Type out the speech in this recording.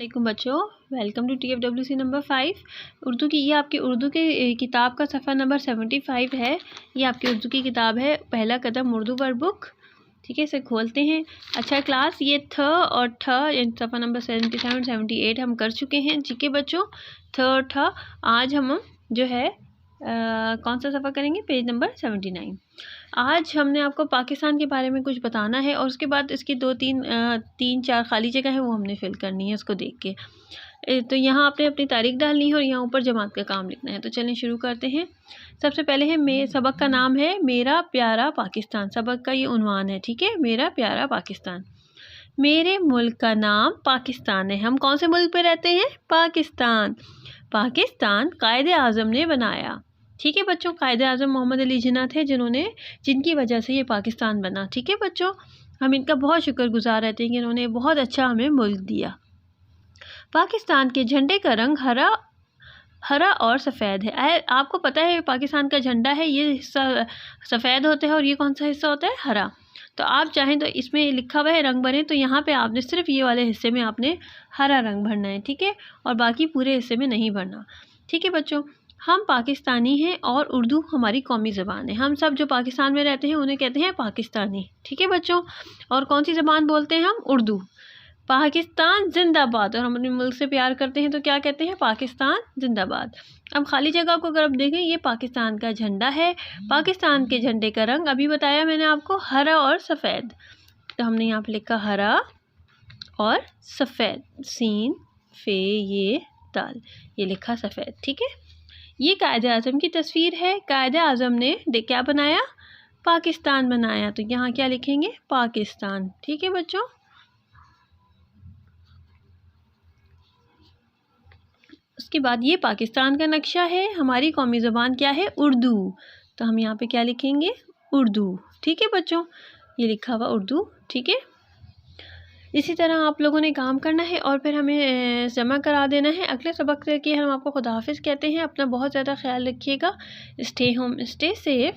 वालेकुम बच्चों, welcome to TFWC number 5 Urdu की। ये आपकी उर्दू के किताब का सफ़ा नंबर 75 है। ये आपकी उर्दू की किताब है पहला कदम उर्दू वर्ड बुक। ठीक है, इसे खोलते हैं। अच्छा क्लास, ये थ और ठ सफ़ा नंबर 77 78 हम कर चुके हैं। ठीक है बच्चों, थ और ठ आज हम जो है कौन सा सफ़ा करेंगे, पेज नंबर 79। आज हमने आपको पाकिस्तान के बारे में कुछ बताना है और उसके बाद इसकी तीन चार खाली जगह है वो हमने फिल करनी है उसको देख के। तो यहाँ आपने अपनी तारीख डालनी है और यहाँ ऊपर जमात का काम लिखना है। तो चलें शुरू करते हैं। सबसे पहले है सबक का नाम है मेरा प्यारा पाकिस्तान। सबक का ये उन्वान है, ठीक है, मेरा प्यारा पाकिस्तान। मेरे मुल्क का नाम पाकिस्तान है। हम कौन से मुल्क पे रहते हैं? पाकिस्तान। पाकिस्तान कायदे आज़म ने बनाया। ठीक है बच्चों, कायदे आज़म मोहम्मद अली जिन्ना थे जिनकी वजह से ये पाकिस्तान बना। ठीक है बच्चों, हम इनका बहुत शुक्रगुजार रहते हैं कि इन्होंने बहुत अच्छा हमें मुल्क दिया। पाकिस्तान के झंडे का रंग हरा और सफ़ेद है। आपको पता है पाकिस्तान का झंडा है, ये हिस्सा सफ़ेद होता है और ये कौन सा हिस्सा होता है? हरा। तो आप चाहें तो इसमें लिखा हुआ है रंग भरें, तो यहाँ पे आपने सिर्फ ये वाले हिस्से में आपने हरा रंग भरना है, ठीक है, और बाकी पूरे हिस्से में नहीं भरना। ठीक है बच्चों, हम पाकिस्तानी हैं और उर्दू हमारी कौमी ज़बान है। हम सब जो पाकिस्तान में रहते हैं उन्हें कहते हैं पाकिस्तानी। ठीक है बच्चों, और कौन सी ज़बान बोलते हैं हम? उर्दू। पाकिस्तान जिंदाबाद। और हम अपने मुल्क से प्यार करते हैं तो क्या कहते हैं? पाकिस्तान जिंदाबाद। अब खाली जगह को अगर आप देखें, ये पाकिस्तान का झंडा है। पाकिस्तान के झंडे का रंग अभी बताया मैंने आपको, हरा और सफ़ेद। तो हमने यहाँ पे लिखा हरा और सफ़ेद, सीन फे ये दाल, ये लिखा सफ़ेद। ठीक है, ये कायदे आज़म की तस्वीर है। कायदे आज़म ने क्या बनाया? पाकिस्तान बनाया। तो यहाँ क्या लिखेंगे? पाकिस्तान। ठीक है बच्चों, उसके बाद ये पाकिस्तान का नक्शा है। हमारी कौमी ज़बान क्या है? उर्दू। तो हम यहाँ पे क्या लिखेंगे? उर्दू। ठीक है बच्चों, ये लिखा हुआ उर्दू। ठीक है, इसी तरह आप लोगों ने काम करना है और फिर हमें जमा करा देना है। अगले सबक के हम आपको खुदा हाफिज़ कहते हैं। अपना बहुत ज़्यादा ख्याल रखिएगा। Stay home, stay safe.